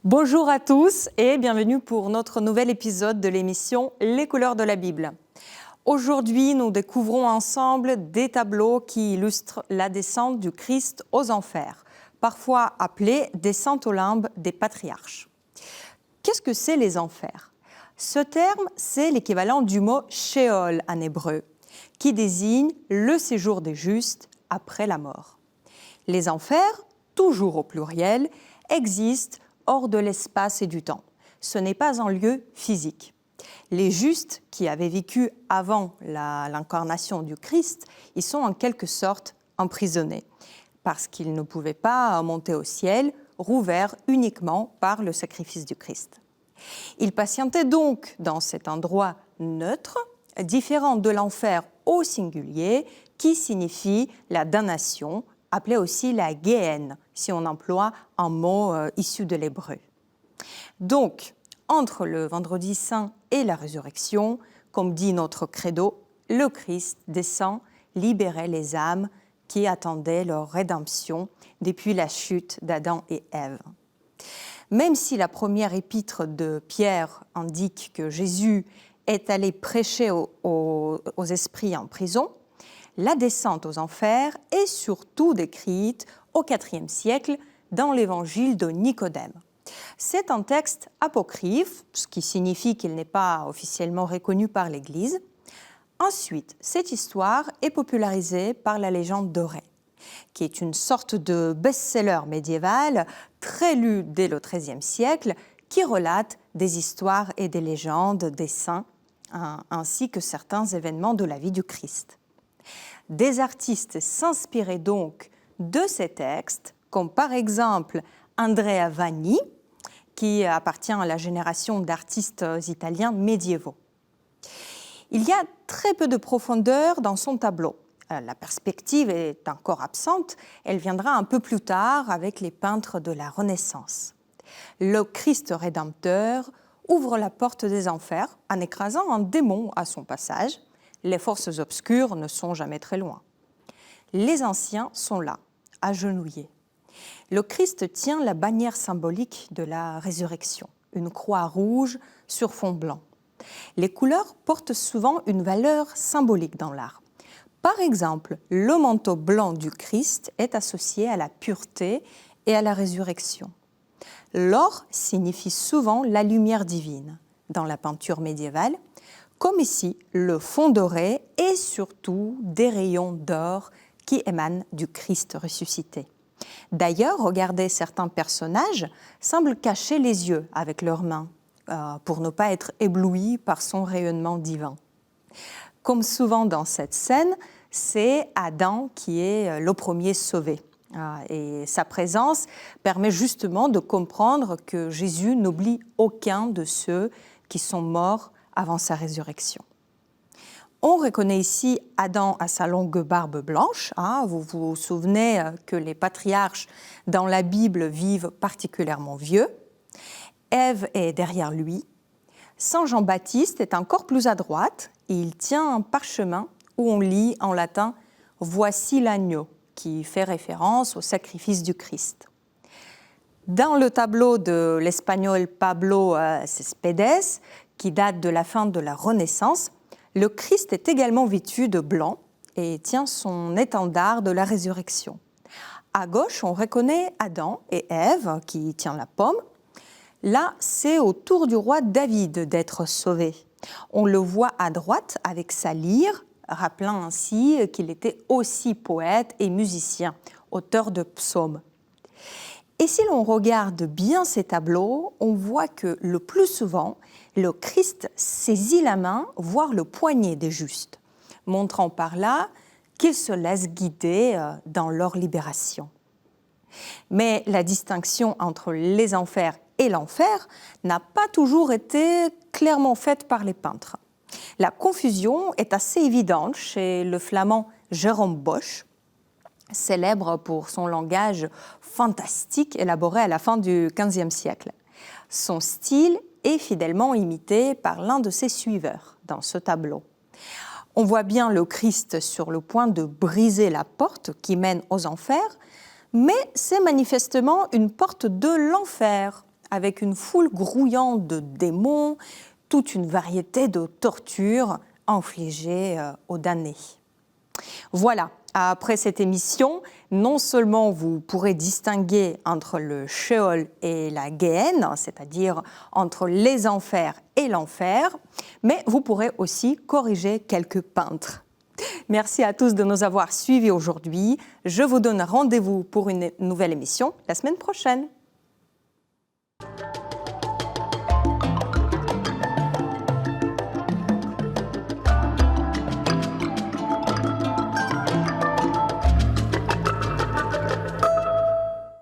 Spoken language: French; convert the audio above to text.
Bonjour à tous et bienvenue pour notre nouvel épisode de l'émission Les couleurs de la Bible. Aujourd'hui, nous découvrons ensemble des tableaux qui illustrent la descente du Christ aux enfers, parfois appelée descente aux limbes des patriarches. Qu'est-ce que c'est les enfers? Ce terme, c'est l'équivalent du mot Sheol en hébreu, qui désigne le séjour des justes après la mort. Les enfers, toujours au pluriel, existent hors de l'espace et du temps. Ce n'est pas un lieu physique. Les justes qui avaient vécu avant l'incarnation du Christ, ils sont en quelque sorte emprisonnés parce qu'ils ne pouvaient pas monter au ciel, rouverts uniquement par le sacrifice du Christ. Ils patientaient donc dans cet endroit neutre, différent de l'enfer au singulier, qui signifie la damnation, appelée aussi la Géhenne, si on emploie un mot issu de l'hébreu. Donc, entre le vendredi saint et la résurrection, comme dit notre credo, le Christ descend libérer les âmes qui attendaient leur rédemption depuis la chute d'Adam et Ève. Même si la première épître de Pierre indique que Jésus est allé prêcher aux esprits en prison, la descente aux enfers est surtout décrite au IVe siècle dans l'évangile de Nicodème. C'est un texte apocryphe, ce qui signifie qu'il n'est pas officiellement reconnu par l'Église. Ensuite, cette histoire est popularisée par la légende dorée, qui est une sorte de best-seller médiéval très lu dès le XIIIe siècle, qui relate des histoires et des légendes des saints, ainsi que certains événements de la vie du Christ. Des artistes s'inspiraient donc de ces textes, comme par exemple Andrea Vanni, qui appartient à la génération d'artistes italiens médiévaux. Il y a très peu de profondeur dans son tableau. La perspective est encore absente, elle viendra un peu plus tard avec les peintres de la Renaissance. Le Christ rédempteur ouvre la porte des enfers en écrasant un démon à son passage. Les forces obscures ne sont jamais très loin. Les anciens sont là, agenouillés. Le Christ tient la bannière symbolique de la résurrection, une croix rouge sur fond blanc. Les couleurs portent souvent une valeur symbolique dans l'art. Par exemple, le manteau blanc du Christ est associé à la pureté et à la résurrection. L'or signifie souvent la lumière divine. Dans la peinture médiévale, comme ici, le fond doré et surtout des rayons d'or qui émanent du Christ ressuscité. D'ailleurs, regardez, certains personnages semblent cacher les yeux avec leurs mains pour ne pas être éblouis par son rayonnement divin. Comme souvent dans cette scène, c'est Adam qui est le premier sauvé. Et sa présence permet justement de comprendre que Jésus n'oublie aucun de ceux qui sont morts avant sa résurrection. On reconnaît ici Adam à sa longue barbe blanche. Vous vous souvenez que les patriarches dans la Bible vivent particulièrement vieux. Ève est derrière lui. Saint Jean-Baptiste est encore plus à droite. Il tient un parchemin où on lit en latin « Voici l'agneau » qui fait référence au sacrifice du Christ. Dans le tableau de l'espagnol Pablo Céspedes, qui date de la fin de la Renaissance, le Christ est également vêtu de blanc et tient son étendard de la résurrection. À gauche, on reconnaît Adam et Ève qui tient la pomme. Là, c'est au tour du roi David d'être sauvé. On le voit à droite avec sa lyre, rappelant ainsi qu'il était aussi poète et musicien, auteur de psaumes. Et si l'on regarde bien ces tableaux, on voit que le plus souvent, le Christ saisit la main, voire le poignet des justes, montrant par là qu'ils se laissent guider dans leur libération. Mais la distinction entre les enfers et l'enfer n'a pas toujours été clairement faite par les peintres. La confusion est assez évidente chez le flamand Jérôme Bosch, célèbre pour son langage fantastique élaboré à la fin du XVe siècle. Son style est fidèlement imité par l'un de ses suiveurs dans ce tableau. On voit bien le Christ sur le point de briser la porte qui mène aux enfers, mais c'est manifestement une porte de l'enfer, avec une foule grouillante de démons, toute une variété de tortures infligées aux damnés. Voilà, après cette émission, non seulement vous pourrez distinguer entre le Sheol et la Géhenne, c'est-à-dire entre les enfers et l'enfer, mais vous pourrez aussi corriger quelques peintres. Merci à tous de nous avoir suivis aujourd'hui. Je vous donne rendez-vous pour une nouvelle émission la semaine prochaine.